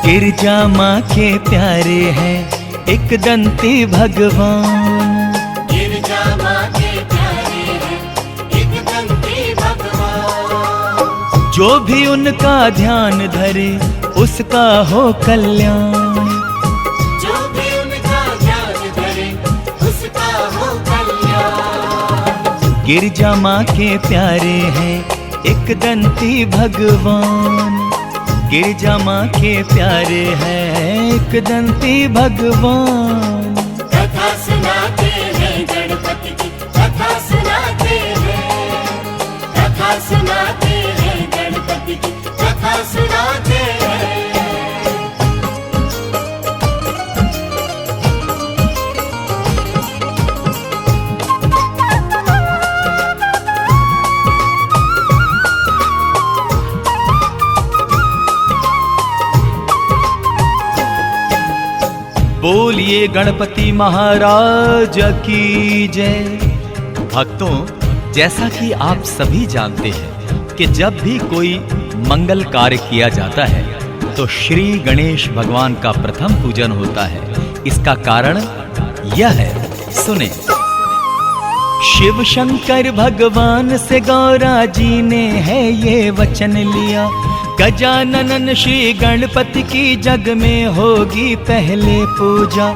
गिरजा माँ के प्यारे हैं एक दंती भगवान। गिरजा माँ के प्यारे हैं एक दंती भगवान। जो भी उनका ध्यान धरे उसका हो कल्याण। जो भी उनका ध्यान धरे उसका हो कल्याण। गिरजा माँ के प्यारे हैं एक दंती भगवान। गिरजा माँ के प्यारे हैं एक दंती भगवान। कथा सुनाते हैं गणपति की, कथा सुनाते हैं, कथा सुनाते हैं गणपति की, कथा सुनाते हैं। बोलिए गणपति महाराज की जय। भक्तों, जैसा कि आप सभी जानते हैं कि जब भी कोई मंगल कार्य किया जाता है तो श्री गणेश भगवान का प्रथम पूजन होता है। इसका कारण यह है, सुने। शिव शंकर भगवान से गौरा जी ने है ये वचन लिया, गजानन श्री गणपति की जग में होगी पहले पूजा।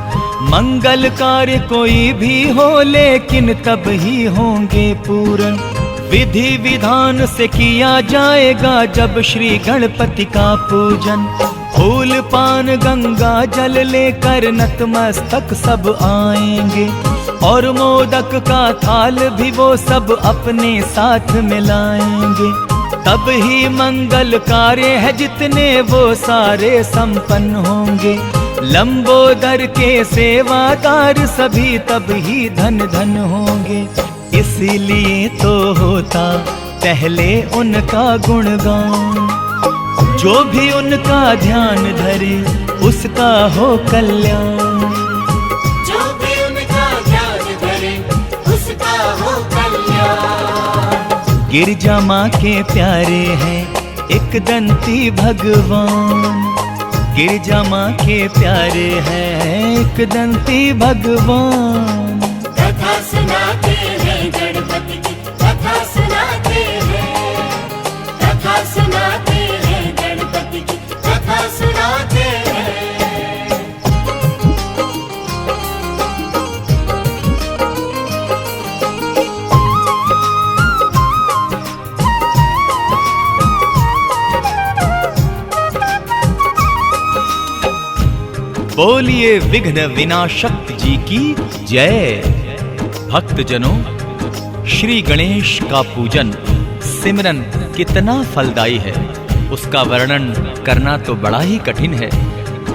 मंगल कार्य कोई भी हो लेकिन तब ही होंगे पूर्ण। विधि विधान से किया जाएगा जब श्री गणपति का पूजन। फूल पान गंगा जल लेकर नतमस्तक सब आएंगे और मोदक का थाल भी वो सब अपने साथ मिलाएंगे। तब ही मंगल कार्य है जितने वो सारे संपन्न होंगे। लंबोदर के सेवादार सभी तब ही धन धन होंगे। इसीलिए तो होता पहले उनका गुणगान। जो भी उनका ध्यान धरे उसका हो कल्याण। जो भी उनका ध्यान धरे उसका हो कल्याण। गिरजा माँ के प्यारे हैं एक दंती भगवान। गिरजा माँ के प्यारे हैं एक दंती भगवान। कथा सुनाते हैं गणपति की, कथा सुनाते हैं, कथा सुनाते हैं गणपति की, कथा सुनाते हैं। बोलिए विघ्न विनाशक जी की जय। भक्तजनों, श्री गणेश का पूजन सिमरन कितना फलदायी है उसका वर्णन करना तो बड़ा ही कठिन है।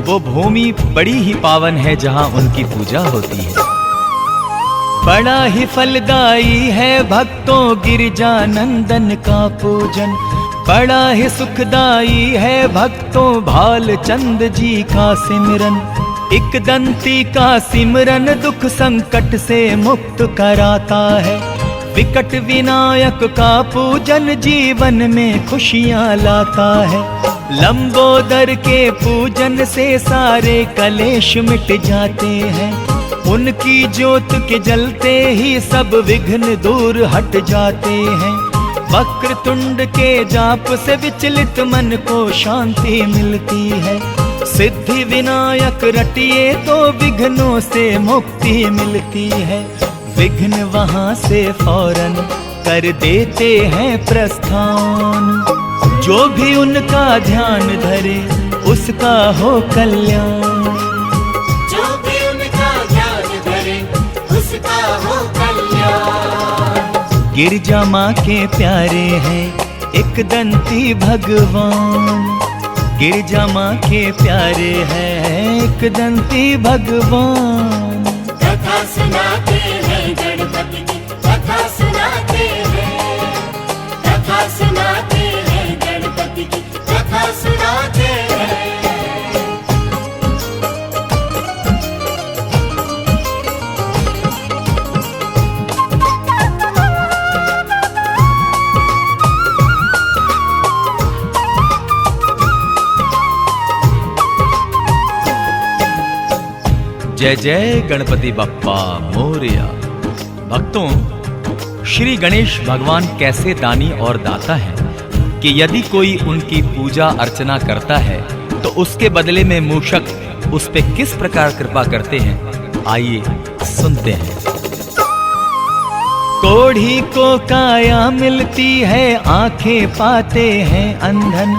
वो भूमि बड़ी ही पावन है जहां उनकी पूजा होती है। बड़ा ही फलदायी है भक्तों गिरजा नंदन का पूजन। बड़ा ही सुखदाई है भक्तों भालचंद जी का सिमरन। एक दंती का सिमरन दुख संकट से मुक्त कराता है। विकट विनायक का पूजन जीवन में खुशियां लाता है। लंबोदर के पूजन से सारे कलेश मिट जाते हैं। उनकी ज्योत के जलते ही सब विघ्न दूर हट जाते हैं। वक्रतुंड के जाप से विचलित मन को शांति मिलती है। सिद्धि विनायक रटिए तो विघ्नों से मुक्ति मिलती है। विघ्न वहां से फौरन कर देते हैं प्रस्थान। जो भी उनका ध्यान धरे उसका हो कल्याण। जो भी उनका ध्यान धरे उसका हो कल्याण। गिरजा माँ के प्यारे हैं एक दंती भगवान। गिरजा माँ के प्यारे हैं एक दंती भगवान। कथा सुनाते हैं गणपति की, कथा सुनाते हैं, कथा सुनाते हैं गणपति की, कथा सुनाते हैं। जय जय गणपति बप्पा मोरया। भक्तों, श्री गणेश भगवान कैसे दानी और दाता हैं कि यदि कोई उनकी पूजा अर्चना करता है तो उसके बदले में मूषक उस पे किस प्रकार कृपा करते हैं, आइए सुनते हैं। कोढ़ी को काया मिलती है, आंखें पाते हैं अंधन,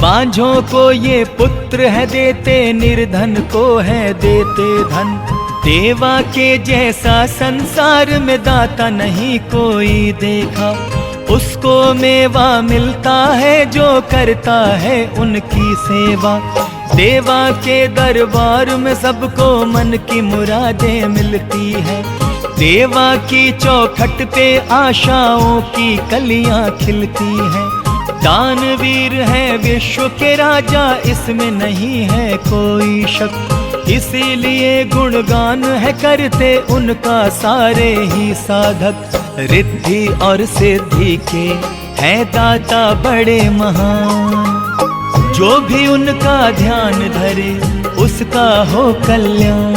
बांझों को ये पुत्र है देते, निर्धन को है देते धन। देवा के जैसा संसार में दाता नहीं कोई देखा, उसको मेवा मिलता है जो करता है उनकी सेवा। देवा के दरबार में सबको मन की मुरादें मिलती है, देवा की चौखट पे आशाओं की कलियां खिलती हैं। दानवीर है विश्व के राजा, इसमें नहीं है कोई शक, इसीलिए गुणगान है करते उनका सारे ही साधक। रिद्धि और सिद्धि के हैं दाता बड़े महान, जो भी उनका ध्यान धरे उसका हो कल्याण।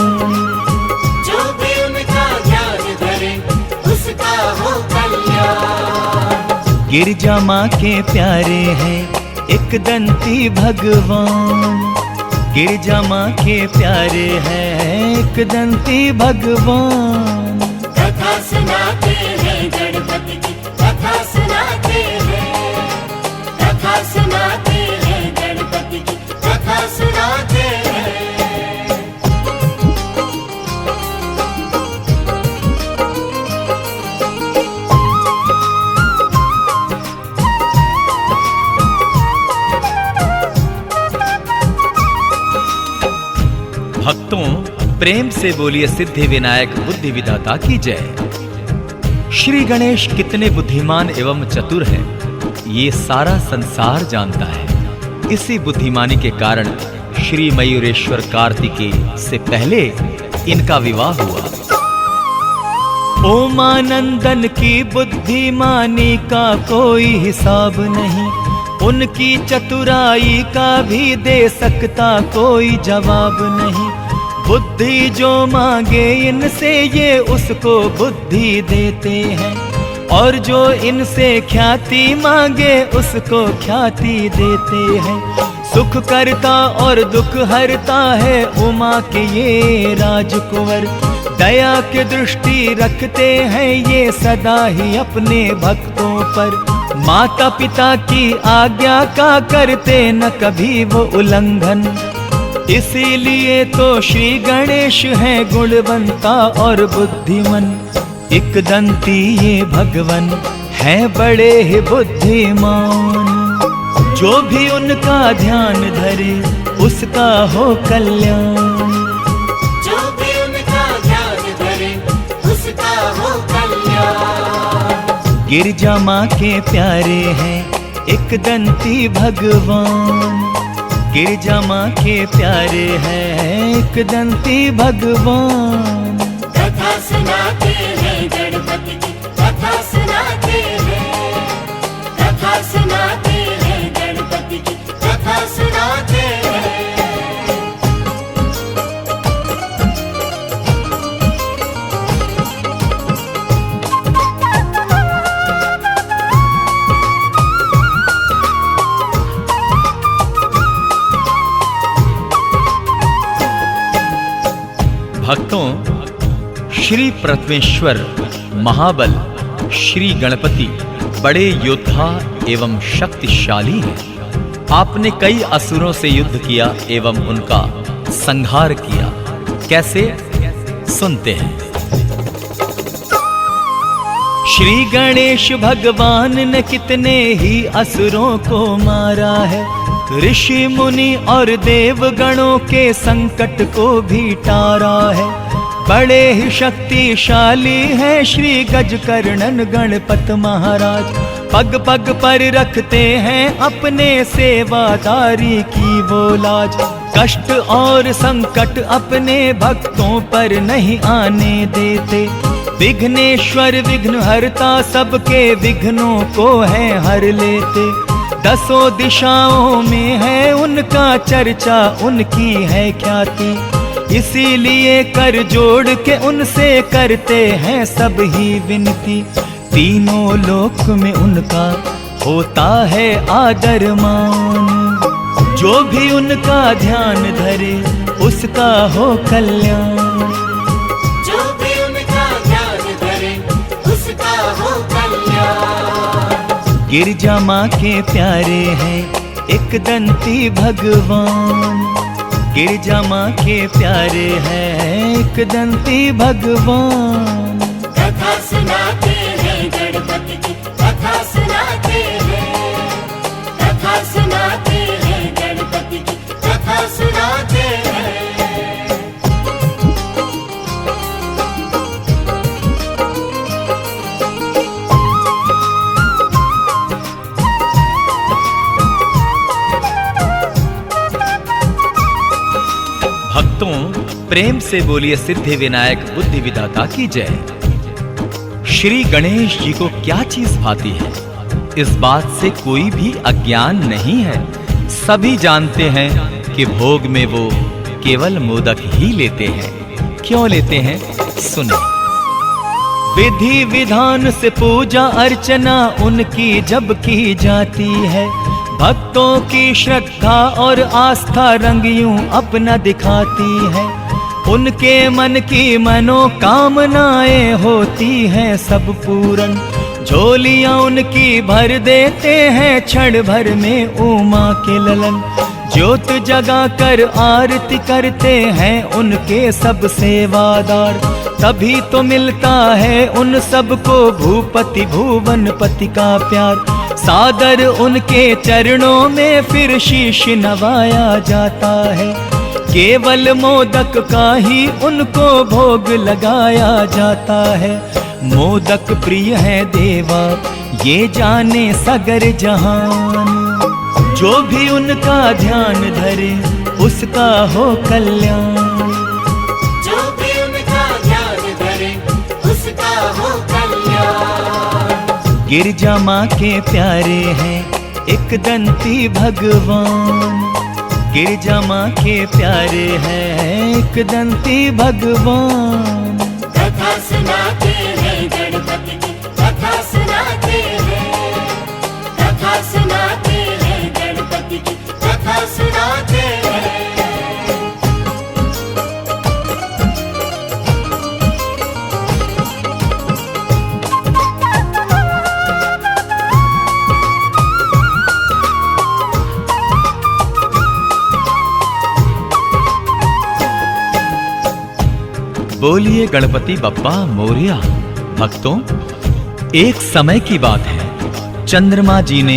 जो भी उनका ध्यान धरे उसका हो कल्याण। गिरजा माँ के प्यारे हैं एक दंती भगवान, गिरजा माँ के प्यारे हैं एक दंती भगवान। कथा सुनाते हैं गणपति की, कथा सुनाते हैं, कथा सुनाते हैं गणपति की, कथा सुनाते हैं। भक्तों, प्रेम से बोलिए सिद्धि विनायक बुद्धि विधाता की जय। श्री गणेश कितने बुद्धिमान एवं चतुर हैं, ये सारा संसार जानता है। इसी बुद्धिमानी के कारण श्री मयूरेश्वर कार्तिकेय से पहले इनका विवाह हुआ। ओमानंदन की बुद्धिमानी का कोई हिसाब नहीं, उनकी चतुराई का भी दे सकता कोई जवाब नहीं। बुद्धि जो मांगे इनसे ये उसको बुद्धि देते हैं, और जो इनसे ख्याति मांगे उसको ख्याति देते हैं। सुख करता और दुख हरता है उमा के ये राजकुंवर, दया की दृष्टि रखते हैं ये सदा ही अपने भक्तों पर। माता पिता की आज्ञा का करते न कभी वो उल्लंघन, इसीलिए तो श्री गणेश हैं गुणवंता और बुद्धिमन। एक दंती ये भगवन है बड़े ही बुद्धिमान, जो भी उनका ध्यान धरे उसका हो कल्याण। जो भी उनका ध्यान धरे उसका हो कल्याण। गिरजा माँ के प्यारे हैं एक दंती भगवान, गिरजा माँ के प्यारे हैं एक दंती भगवान। कथा सुनाते हैं गणपति की, कथा सुनाते हैं, कथा सुनाते हैं गणपति की, कथा सुनाते हैं। भक्तों, श्री प्रथमेश्वर महाबल श्री गणपति बड़े योद्धा एवं शक्तिशाली हैं। आपने कई असुरों से युद्ध किया एवं उनका संहार किया। कैसे, सुनते हैं। श्री गणेश भगवान ने कितने ही असुरों को मारा है, ऋषि मुनि और देवगणों के संकट को भी टारा है। बड़े ही शक्तिशाली हैं श्री गजकर्णन गणपत महाराज, पग पग पर रखते हैं अपने सेवादारी की वो लाज। कष्ट और संकट अपने भक्तों पर नहीं आने देते, विघ्नेश्वर विघ्न हरता सबके विघ्नों को है हर लेते। दसों दिशाओं में है उनका चर्चा, उनकी है ख्याति, इसीलिए कर जोड़ के उनसे करते हैं सब ही विनती। तीनों लोक में उनका होता है आदर मान। जो भी उनका ध्यान धरे उसका हो कल्याण। जो भी उनका ध्यान धरे उसका हो कल्याण। गिरजा माँ के प्यारे हैं एक दंती भगवान। गिरजा माँ के प्यारे हैं एक दंती भगवान। कथा सुनाते हैं गणपति की, कथा सुनाते हैं, कथा सुनाते हैं गणपति की, कथा सुनाते हैं। भक्तों, प्रेम से बोलिए सिद्धि विनायक बुद्धि विधाता की जय। श्री गणेश जी को क्या चीज भाती है, इस बात से कोई भी अज्ञान नहीं है। सभी जानते हैं कि भोग में वो केवल मोदक ही लेते हैं। क्यों लेते हैं, सुने। विधि विधान से पूजा अर्चना उनकी जब की जाती है, भक्तों की श्रद्धा और आस्था रंग यूं अपना दिखाती है। उनके मन की मनोकामनाएं होती हैं सब पूरन। झोलियां उनकी भर देते हैं क्षण भर में उमा के ललन। ज्योत जगा कर आरती करते हैं उनके सब सेवादार। तभी तो मिलता है उन सबको भूपति भुवनपति का प्यार। सादर उनके चरणों में फिर शीश नवाया जाता है। केवल मोदक का ही उनको भोग लगाया जाता है। मोदक प्रिय है देवा ये जाने सगर जहान। जो भी उनका ध्यान धरे उसका हो कल्याण। जो भी उनका ध्यान धरे उसका हो कल्याण। गिरजा माँ के प्यारे हैं एक दंती भगवान। गिरजा माँ के प्यारे हैं एक दंती भगवान। कथा सुनाते हैं गणपति की, कथा सुनाते हैं, कथा सुनाते हैं गणपति की, कथा सुनाते हैं। बोलिए गणपति बप्पा मोरिया। भक्तों, एक समय की बात है, चंद्रमा जी ने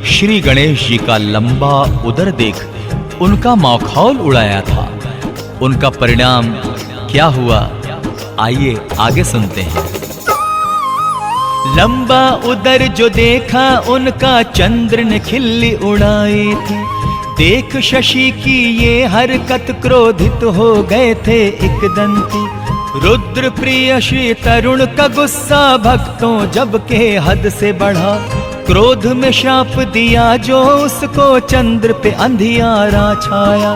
श्री गणेश जी का लंबा उदर देख उनका मखौल उड़ाया था। उनका परिणाम क्या हुआ, आइए आगे सुनते हैं। लंबा उदर जो देखा उनका चंद्र ने खिल्ली उड़ाई थी। देख शशि की ये हरकत क्रोधित हो गए थे एक दंती। रुद्र प्रिय श्री तरुण का गुस्सा भक्तों जब के हद से बढ़ा। क्रोध में शाप दिया जो उसको चंद्र पे अंधियारा छाया।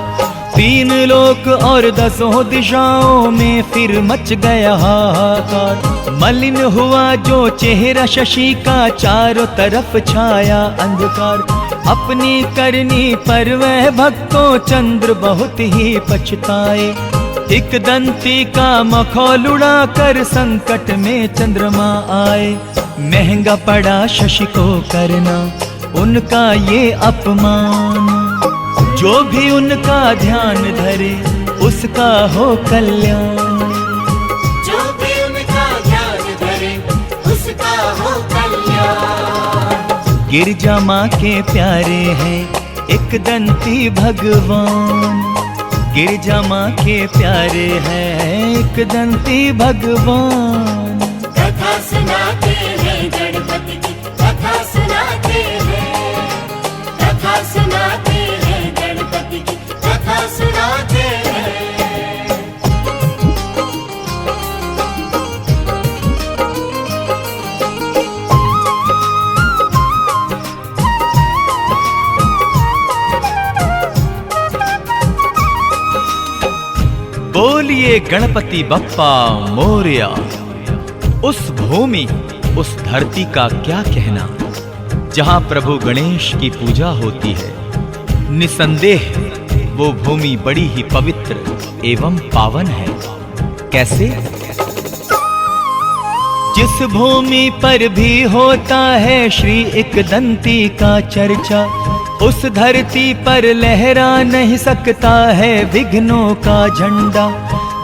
तीन लोक और 10 दिशाओं में फिर मच गया हाहाकार। मलिन हुआ जो चेहरा शशि का, चारों तरफ छाया अंधकार। अपनी करनी पर वह भक्तों चंद्र बहुत ही पछताए। एक दंती का मखौल उड़ा कर संकट में चंद्रमा आए। महंगा पड़ा शशि को करना उनका ये अपमान। जो भी उनका ध्यान धरे उसका हो कल्याण। जो भी उनका ध्यान धरे उसका हो कल्याण। गिरजा माँ के प्यारे हैं एक दंती भगवान। गिरजा माँ के प्यारे हैं एक दंती भगवान। कथा सुनाते हैं गणपति की, कथा सुनाते हैं, कथा सुनाते हैं गणपति की, कथा सुनाते हैं। बोलिए गणपति बप्पा मोरया। उस भूमि, उस धरती का क्या कहना, जहां प्रभु गणेश की पूजा होती है। निसंदेह वो भूमि बड़ी ही पवित्र एवं पावन है। कैसे? जिस भूमि पर भी होता है श्री एकदंती का चर्चा, उस धरती पर लहरा नहीं सकता है विघ्नों का झंडा।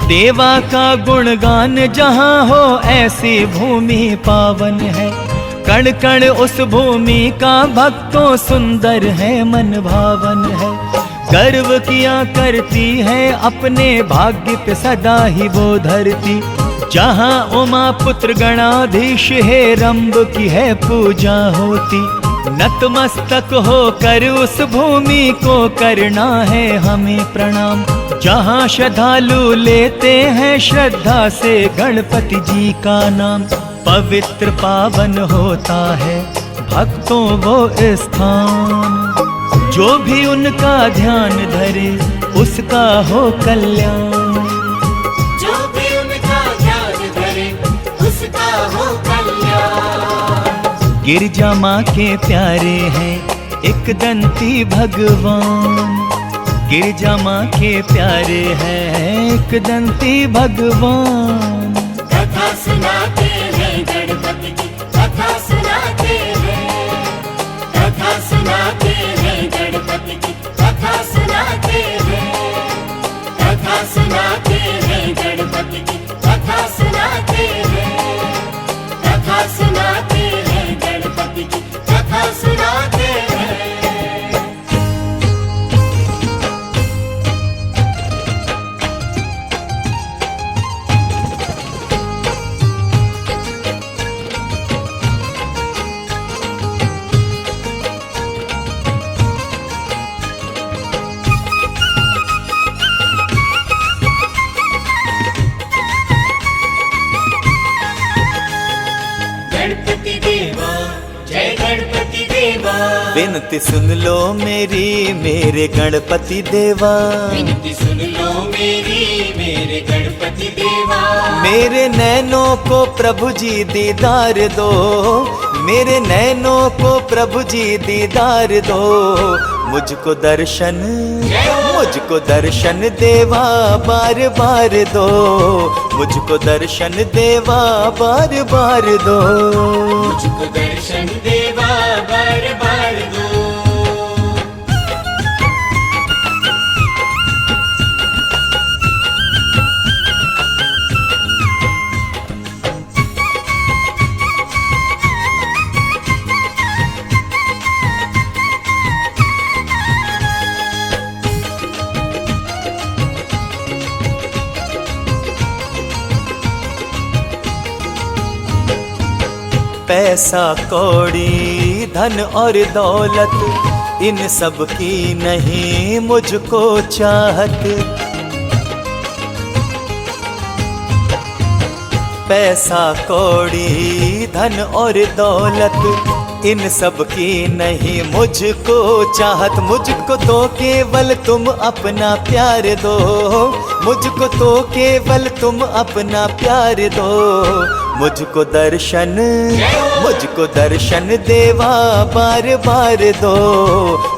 देवा का गुणगान जहाँ हो ऐसी भूमि पावन है। कण कण उस भूमि का भक्तों सुंदर है, मन भावन है। गर्व किया करती है अपने भाग्य पे सदा ही वो धरती, जहाँ उमा पुत्र गणाधीश है रंब की है पूजा होती। नतमस्तक होकर उस भूमि को करना है हमें प्रणाम, जहाँ श्रद्धालु लेते हैं श्रद्धा से गणपति जी का नाम। पवित्र पावन होता है भक्तों वो स्थान, जो भी उनका ध्यान धरे उसका हो कल्याण। जो भी उनका ध्यान धरे उसका हो कल्याण। गिरजा माँ के प्यारे हैं एकदंती भगवान, गिरजा माँ के प्यारे हैं एकदंती भगवान। कथा सुनाते हैं गणपति की, कथा सुनाते हैं, कथा सुनाते हैं गणपति की, कथा सुनाते हैं, कथा सुनाते हैं गणपति की, कथा सुनाते हैं, कथा सुनाते हैं गणपति की, कथा सुनाते हैं। गणपति देवा, जय गणपति देवा। विनती सुन लो मेरी मेरे गणपति देवा, विनती सुन लो मेरी मेरे गणपति देवा। मेरे नैनों को प्रभु जी दीदार दो, मेरे नैनों को प्रभु जी दीदार दो। मुझको दर्शन, मुझको दर्शन देवा बार बार दो, मुझको दर्शन देवा बार बार दो। मुझको दर्शन देवा बार बार दो। पैसा कौड़ी धन और दौलत इन सब की नहीं मुझको चाहत। पैसा कौड़ी धन और दौलत इन सब की नहीं मुझको चाहत। मुझको तो केवल तुम अपना प्यार दो, मुझको तो केवल तुम अपना प्यार दो। मुझको दर्शन, मुझको दर्शन देवा बार बार दो,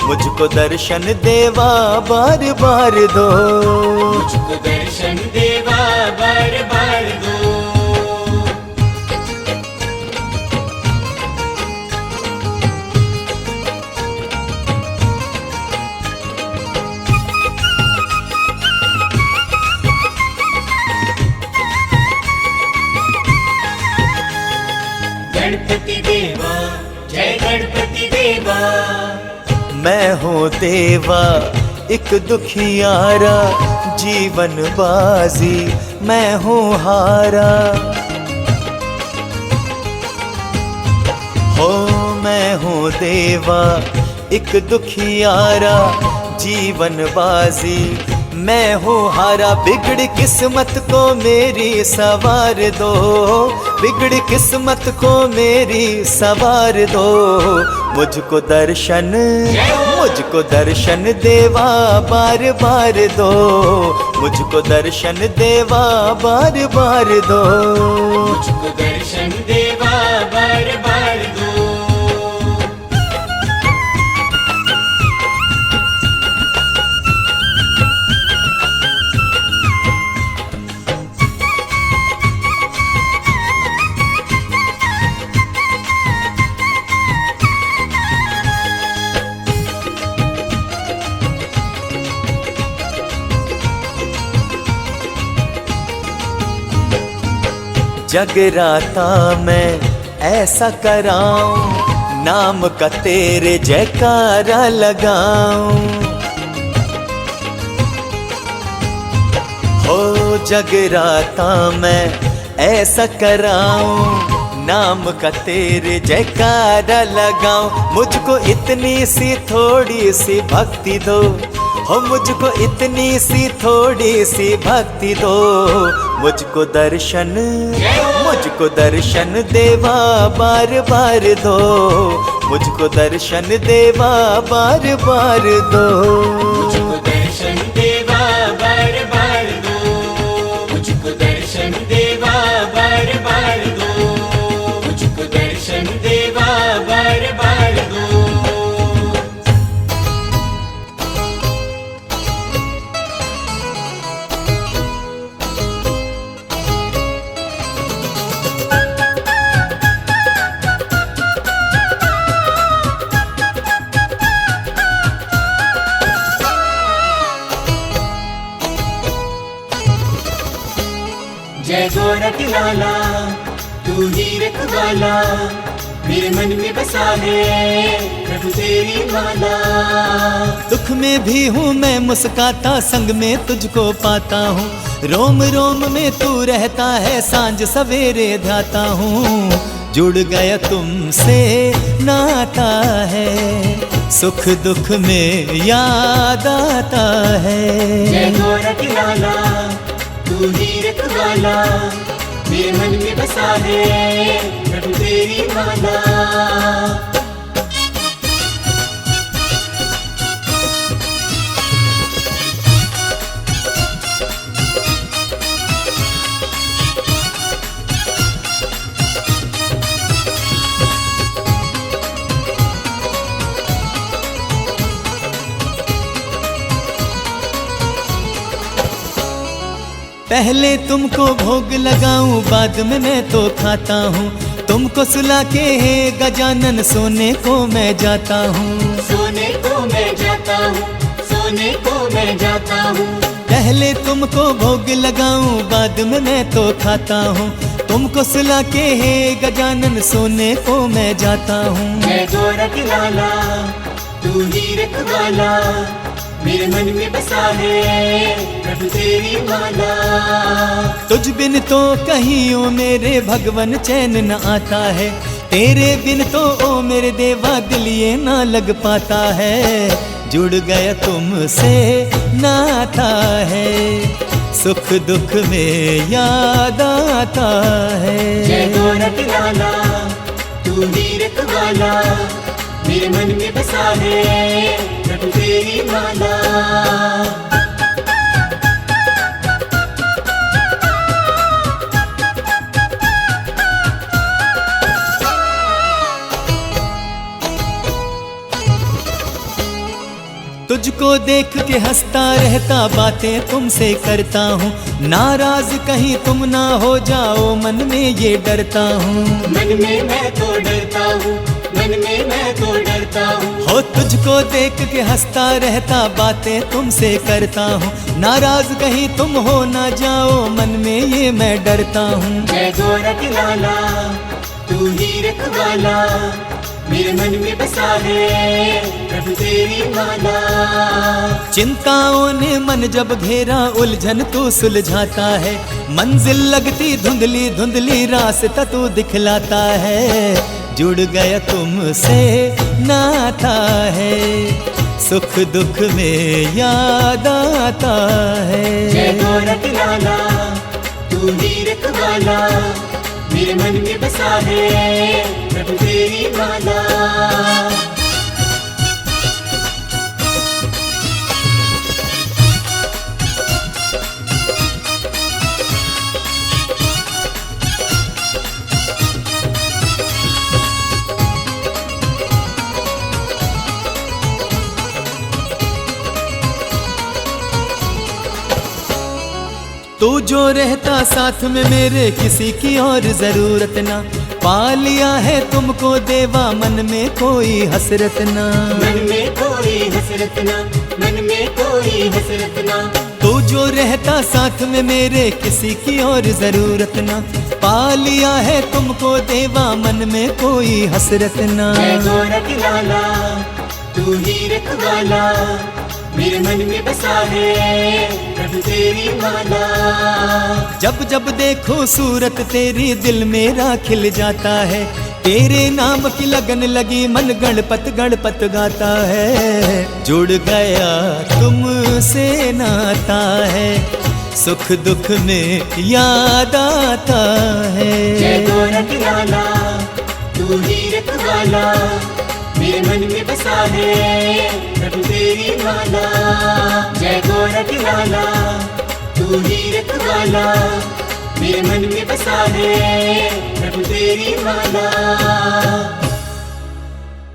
मुझको दर्शन देवा बार बार दो। मुझको दर्शन देवा बार बार दो। गणपति देवा, जय गणपति देवा। मैं हूँ देवा एक दुखियारा, जीवन बाजी मैं हूँ हारा। हो मैं हूँ देवा एक दुखियारा, जीवन बाजी मैं हूँ हारा। बिगड़ी किस्मत को मेरी सवार दो, बिगड़ी किस्मत को मेरी सवार दो। मुझको दर्शन, मुझको दर्शन देवा बार बार दो, मुझको दर्शन देवा बार बार दो, मुझको दर्शन देवा बार बार दो। जगराता मैं ऐसा कराऊं, नाम का तेरे जयकारा लगाऊं। हो जगराता मैं ऐसा कराऊं, नाम का तेरे जयकारा लगाऊं। मुझको इतनी सी थोड़ी सी भक्ति दो, हो मुझको इतनी सी थोड़ी सी भक्ति दो, मुझको दर्शन देवा बार बार दो, मुझको दर्शन देवा बार बार दो, मुझको दर्शन देवा बार बार दो, मुझको दर्शन देवा बार बार दो, मुझको दर्शन देवा बार बार दो। जय गोरख लाला तू ही रखवाला, मेरे मन में बसा है प्रभु तेरी माला। दुख में भी हूँ मैं मुस्काता, संग में तुझको पाता हूँ, रोम रोम में तू रहता है, सांझ सवेरे ध्याता हूँ। जुड़ गया तुमसे नाता है, सुख दुख में याद आता है। जय गोरख लाला तू ही रखवाला, मेरे मन में बसा है प्रभु तेरी माला। पहले तुमको भोग लगाऊं, बाद में मैं तो खाता हूँ, तुमको सुला के हे गजानन सोने को मैं जाता हूँ। सोने को मैं जाता हूँ, सोने को मैं जाता हूँ। पहले तुमको भोग लगाऊं, बाद में मैं तो खाता हूँ, तुमको सुला के हे गजानन सोने को मैं जाता हूँ। जय गोरख लाला तू ही रखवाला, मेरे मन में बसा है प्रभु तेरी माला। तुझ बिन तो कहीं ओ मेरे भगवन चैन न आता है, तेरे बिन तो ओ मेरे देवा दिल ये ना लग पाता है। जुड़ गया तुमसे नाता है, सुख दुख में याद आता है। जय गोरख लाला तू ही रखवाला, मेरे मन में बसा है प्रभु तेरी माला। तुझको देख के हंसता रहता, बातें तुमसे करता हूँ, नाराज कहीं तुम ना हो जाओ मन में ये डरता हूँ। मन में मैं तो डरता हूँ, मन में मैं तो डरता हूँ। हो तुझको देख के हंसता रहता, बातें तुमसे करता हूँ, नाराज कहीं तुम हो ना जाओ मन में ये मैं डरता हूँ। जय गोरख लाला तू ही रखवाला, मेरे मन में बसा है प्रभु तेरी माला। चिंताओं ने मन जब घेरा, उलझन तू सुलझाता है, मंजिल लगती धुंधली धुंधली रास्ता तू दिखलाता है। जुड़ गया तुमसे नाता है, सुख दुख में याद आता है। जय गोरख लाला तू ही रखवाला, मेरे मन में बसा है प्रभु तेरी माला। तू जो रहता साथ में मेरे, किसी की और जरूरत ना। पा लिया है तुमको देवा, मन में कोई हसरत ना। मन में कोई हसरत ना, मन में कोई हसरत ना। तू जो रहता साथ में मेरे, किसी की और जरूरत ना। पा लिया है तुमको देवा, मन में कोई हसरत ना। जय गोरख लाला तू ही रखवाला, मेरे मन में बसा है प्रभु तेरी माला। जब जब देखो सूरत तेरी, दिल मेरा खिल जाता है। तेरे नाम की लगन लगी, मन गणपत गणपत गाता है। जुड़ गया तुमसे नाता है, सुख दुख में याद आता है। जय गोरख लाला तू ही रखवाला, मेरे मन में बसा है प्रभु तेरी माला। जय गोरख लाला तू ही रखवाला, मेरे मन में बसा है प्रभु तेरी माला।